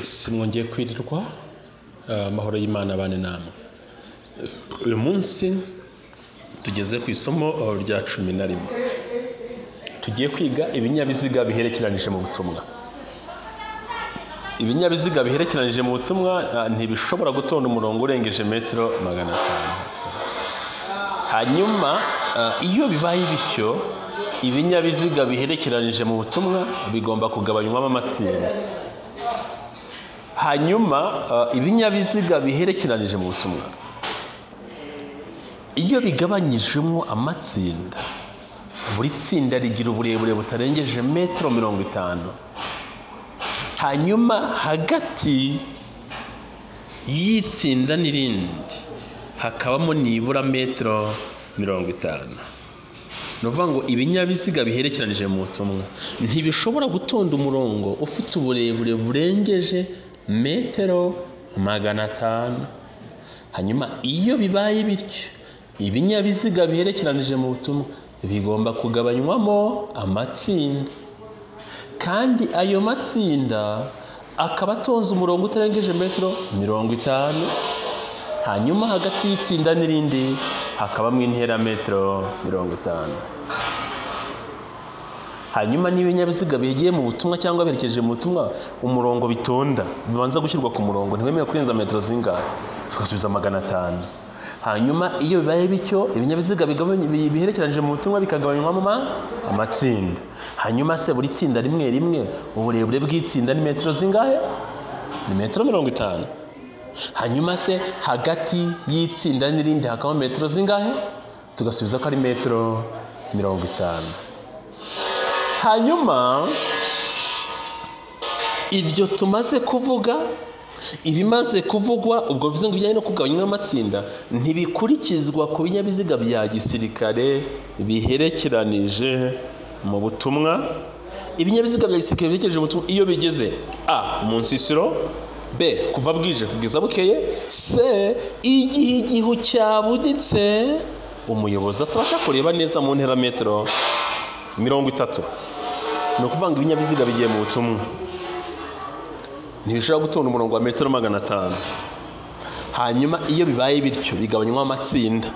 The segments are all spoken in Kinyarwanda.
Yes, mwongeye kwirirwa amahoro y'Imana abane namwe. Uyu munsi tugeze ku isomo rya 11. Tugiye kwiga ibinyabiziga biherekeranije mu butumwa. Ibinyabiziga biherekeranije mu butumwa ntibishobora gutonda umurongo urengeje metero 500. Hanyuma iyo bibaye bityo, ibinyabiziga biherekeranije mu butumwa bigomba kugabanywamo amatsinda. Hanyuma ibinyabiziga biherekeranije mu butumwa iyo bigabanyijemo amatsinda, buri tsinda rigira uburebure butarengeje metero 50. Hanyuma hagati y'itsinda n'irindi hakabamo nibura metero 50. Nuvuga ngo ibinyabiziga biherekeranije mu butumwa ntibishobora gutonda umurongo ufite uburebure burengeje metero 500. Hanyuma iyo bibaye bityo, ibinyabiziga biherekeranije mu butumwa bigomba kugabanywamo amatsinda, kandi ayo matsinda akaba atonze umurongo utarengeje metero 50. Hanyuma hagati y'itsinda n'irindi hakabamo intera metero 50. Hanyuma n'ibinyabiziga bigiye mu butumwa cyangwa berekeje mu butumwa, umurongo bitonda bibanza gushyirwa ku murongo ntiwemewe kurenza metero zingahe, tugasubiza 500. Hanyuma iyo bibaye bityo, ibinyabiziga biherekeranije mu butumwa bikagabanywamo amatsinda. Hanyuma se buri tsinda rimwe rimwe uburebure bw'itsinda ni metero zingahe? Ni metero 50. Hanyuma se hagati y'itsinda n'irindi hakabamo metero zingahe? Tugasubiza ko ari metero 50. Hanyuma ibyo tumaze kuvuga, ibimaze kuvugwa, ubwo bivuze ngo bijyanye no kugabanya amatsinda ntibikurikizwa ku binyabiziga bya gisirikare biherekeranije mu butumwa. Ibinyabiziga bya gisirikare biherekeranije mu butumwa iyo bigeze A mu nsisiro, B kuva bwije kugeza bukeye, C igihe igihu cyabuditse umuyobozi atabasha kureba neza mu ntera metero 30. Ni ukuvuga ngo ibinyabiziga bigiye mu butumwa ntibishobora gutonda umurongo wa metero 500. Hanyuma iyo bibaye bityo bigabanywa amatsinda.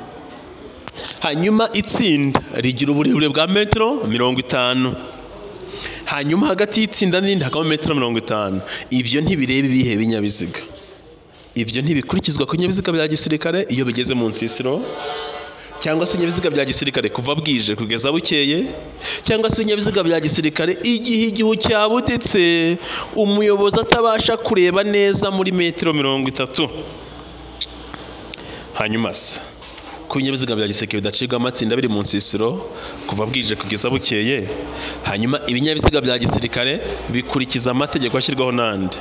Hanyuma itsinda rigira uburebure bwa metero 50. Hanyuma hagati y'itsinda n'irindi hakaba metero 50. Ibyo ntibireba ibihe binyabiziga. Ibyo ntibikurikizwa ku binyabiziga bya gisirikare iyo bigeze mu nsisiro, cyangwa se ibinyabiziga bya gisirikare kuva bwije kugeza bukeye, cyangwa se ibinyabiziga bya gisirikare igihe igihu cyabuditse umuyobozi atabasha kureba neza muri metero 30. Hanyuma se ku binyabiziga bya gisirikare bidacibwa amatsinda biri mu nsisiro kuva bwije kugeza bukeye, hanyuma ibinyabiziga bya gisirikare bikurikiza amategeko ashyirwaho n'andi,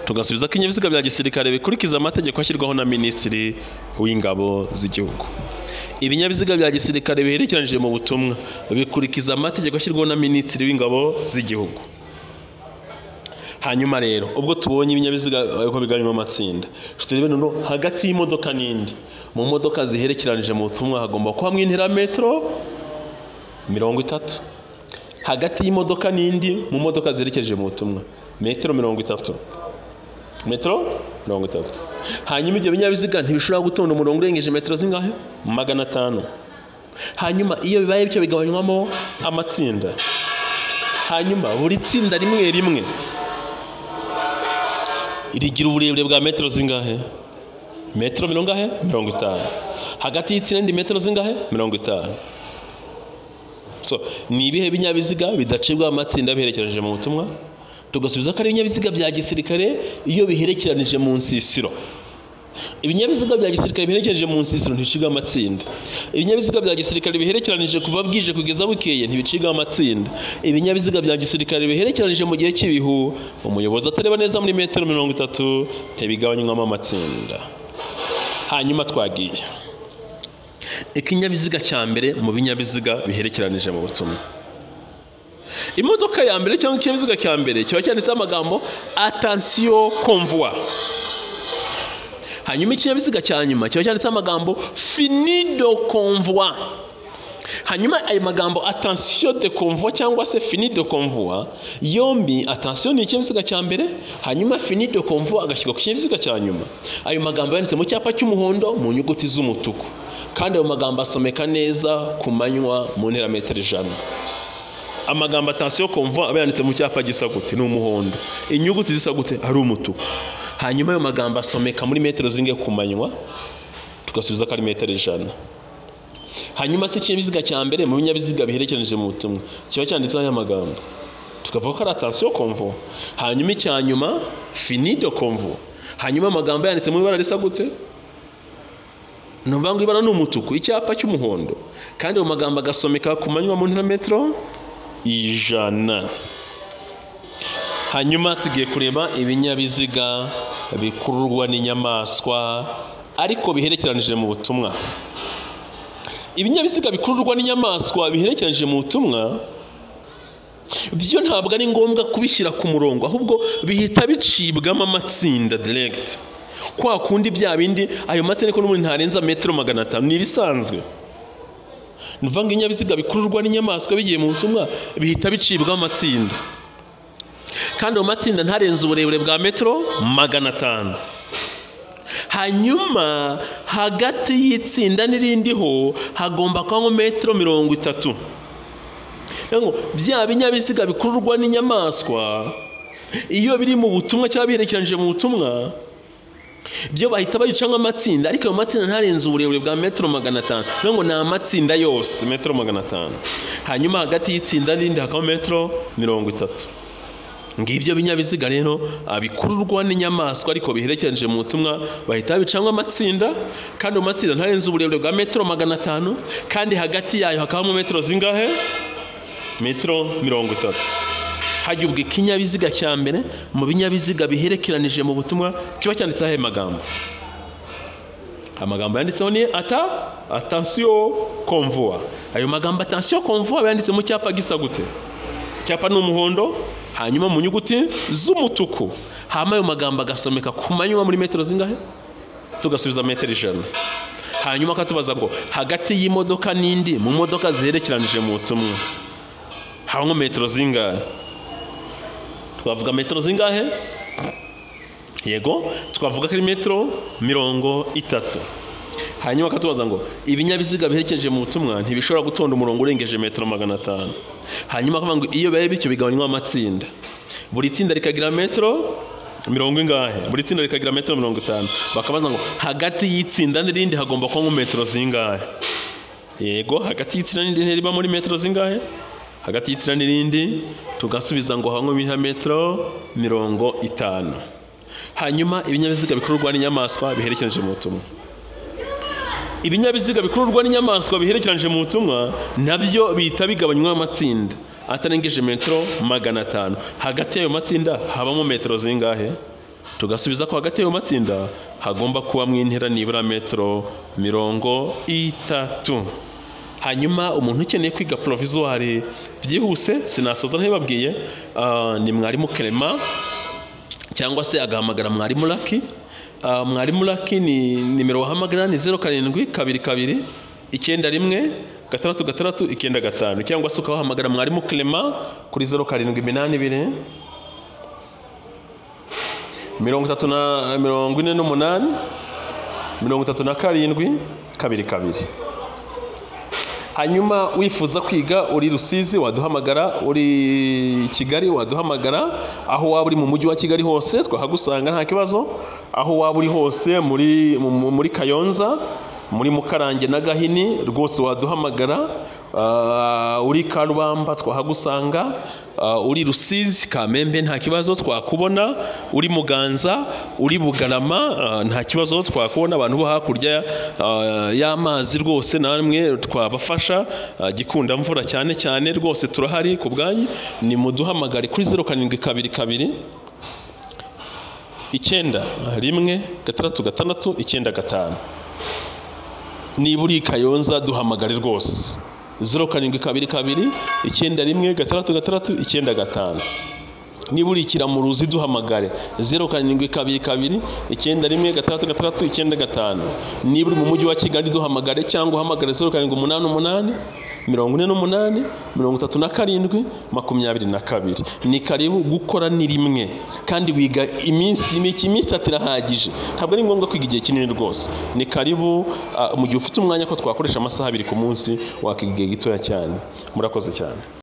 tugasubiza ko ibinyabiziga bya gisirikare bikurikiza amategeko ashyirwaho na Minisitiri w'Ingabo z'igihugu. Ibinyabiziga bya gisirikare biherekeranije mu butumwa bikurikiza amategeko ashyirwaho na Minisitiri w'Ingabo z'igihugu. Hanyuma rero ubwo tubonye ibinyabiziga uko bigabanywa amatsinda, turebe no hagati y'imodoka n'indi. Mu modoka ziherekeranije mu butumwa hagomba kuba mu intera metero 30. Hagati y'imodoka n'indi mu modoka ziherekeje mu butumwa metero 30. Metero 30. Hanyuma ibyo binyabiziga ntibishobora gutonda umurongo urengeje metero zingahe? 500. Hanyuma iyo bibaye bityo bigabanywamo amatsinda. Hanyuma buri tsinda rimwe rimwe rigira uburebure bwa metero zingahe? Metero 50. Hagati y'itsinda n'indi metero zingahe? 50. So ni ibihe binyabiziga bidacibwa amatsinda biherekeranije mu butumwa? Tugasubiza ko ari ibinyabiziga bya gisirikare iyo biherekeranije mu nsisiro. Ibinyabiziga bya gisirikare biherekeranije mu nsisiro ntibicibwa amatsinda. Ibinyabiziga bya gisirikare biherekeranije kuva bwije kugeza bukeye ntibicibwa amatsinda. Ibinyabiziga bya gisirikare biherekeranije mu gihe cy'ibihu umuyobozi atareba neza muri metero 30 ntibigabanywamo amatsinda. Hanyuma twagiye ikinyabiziga cya mbere mu binyabiziga biherekeranije mu butumwa. Imodoka ya mbere cyangwa ikinyabiziga cya mbere kiba cyanditseho amagambo attention convoi. Hanyuma ikinyabiziga cya nyuma kiba cyanditseho amagambo fini de convoi. hanyuma ayo magambo attention de convoi cyangwa se fini de convoi yombi, attention ni ikinyabiziga cya mbere, hanyuma fini de convoi agashyirwa ku kinyabiziga cya nyuma. Ayo magambo yanditse mu cyapa cy'umuhondo mu nyuguti z'umutuku, kandi ayo magambo asomeka neza ku manywa mu ntera metero 100. Amagambo attention convoi aba yanditse mu cyapa gisa gute, ni umuhondo, inyuguti zisa gute, ari umutuku. Hanyuma ayo magambo asomeka muri metero zingahe ku manywa, tugasubiza ko ari metero 100. Hanyuma se ikinyabiziga cya mbere mu binyabiziga biherekeranije mu butumwa kiba cyanditseho aya magambo, tukavuga ko ari attention convoi. Hanyuma icya nyuma fini de convoi, hanyuma amagambo yanditse mu ibara risa gute, numva ngo ibara ni umutuku, icyapa cy'umuhondo, kandi ayo magambo agasomeka ku manywa mu ntera metero 100. Hanyuma tugiye kureba ibinyabiziga bikururwa n'inyamaswa ariko biherekeranije mu butumwa. Ibinyabiziga bikururwa n'inyamaswa biherekeranije mu butumwa byo ntabwo ari ngombwa kubishyira ku murongo, ahubwo bihita bicibwamo amatsinda direct. Kwa kundi bya bindi ayo matsinda ko n'ubundi ntarenza metero 500 ni ibisanzwe. Nuvuga ngo ibinyabiziga bikururwa n'inyamaswa bigiye mu butumwa bihita bicibwamo amatsinda, kandi ayo matsinda ntarenze uburebure bwa metero 500. Hanyuma hagati y'itsinda n'irindi ho hagomba kuba metero 30. Ngo bya binyabiziga bikururwa n'inyamaswa iyo biri mu butumwa cyangwa biherekeranije mu butumwa byo bahita bayicamo amatsinda, ariko ayo matsinda ntarenze uburebure bwa metero 500. Ngo ni amatsinda yose metero 500. Hanyuma hagati y'itsinda n'irindi hakaba metero 30. Ngibyo binyabiziga rero bikururwa n'inyamaswa ariko biherekeranije mu butumwa bahita bicamo amatsinda, kandi amatsinda ntarenze uburebure bwa metero 500, kandi hagati yayo hakabamo metero zingahe, metero 30. Hajya ubwo ikinyabiziga cya mbere mu binyabiziga biherekeranije mu butumwa kiba cyanditseho ayo magambo. Amagambo yanditseho ni attention convoi. Ayo magambo attention convoi yanditse mu cyapa gisa gute, icyapa ni umuhondo, hanyuma mu nyuguti z'umutuku. Hama ayo magambo agasomeka ku manywa muri metero zingahe, tugasubiza metero 100. Hanyuma akatubaza ngo hagati y'imodoka n'indi mu modoka ziherekeranije mu butumwa habamo metero zingahe, twavuga metero zingahe, yego twavuga ko ari metero 30. Hanyuma akatubaza ngo ibinyabiziga biherekeje mu butumwa ntibishobora gutonda umurongo urengeje metero 500. Hanyuma akavuga ngo iyo baye bityo bigabanywa amatsinda, buri tsinda rikagira metero 50, buri tsinda rikagira metero 50. Bakabaza ngo hagati y'itsinda n'irindi hagomba kuba metero zingahe, yego hagati y'itsinda n'irindi riba muri metero zingahe, hagati y'itsinda n'irindi tugasubiza ngo hamwe metero 50. Hanyuma ibinyabiziga bikururwa n'inyamaswa biherekeranije mu butumwa. Ibinyabiziga bikururwa n'inyamaswa biherekeranije mu butumwa nabyo bihita bigabanywa amatsinda atarengeje metero 500. Hagati y'ayo matsinda habamo metero zingahe, tugasubiza ko hagati y'ayo matsinda hagomba kuba mu intera nibura metero 30. Hanyuma umuntu ukeneye kwiga provisoire byihuse sinasoza ntibabwiye, ni mwarimu Clement cyangwa se agahamagara mwarimu Lucky. Mwarimu Lucky ni nimero wahamagara ni 0722 91 666 95, cyangwa se ukahamagara mwarimu Clement kuri 0782 48 37 22. Hanyuma wifuza kwiga uri Rusizi waduhamagara, uri Kigali waduhamagara, aho waba uri mu mujyi wa Kigali hose twahagusanga nta kibazo, aho waba uri hose muri Kayonza, muri Mukarange na Gahini rwose waduhamagara, uri Karubamba twahagusanga, uri Rusizi Kamembe nta kibazo twakubona, uri Muganza, uri Bugarama nta kibazo twakubona. Abantu bo hakurya y'amazi rwose namwe twabafasha, Gikunda mvura cyane cyane rwose turahari ku bwanyu. Ni muduhamagare kuri 0722 91 666 95. Niba uri Kayonza duhamagare rwose 0722 91 666 95. Niba uri Kiramuruzi duhamagare 0722 91 666 95. Niba uri mu mujyi wa Kigali duhamagare cyangwa uhamagare 0788 48 37 22. Ni karibu gukora ni rimwe kandi wiga iminsi 3 irahagije, ntabwo ari ngombwa kwiga igihe kinini rwose. Ni karibu mu gihe ufite umwanya ko twakoresha amasaha 2 ku munsi wakiga igihe gitoya cyane. Murakoze cyane.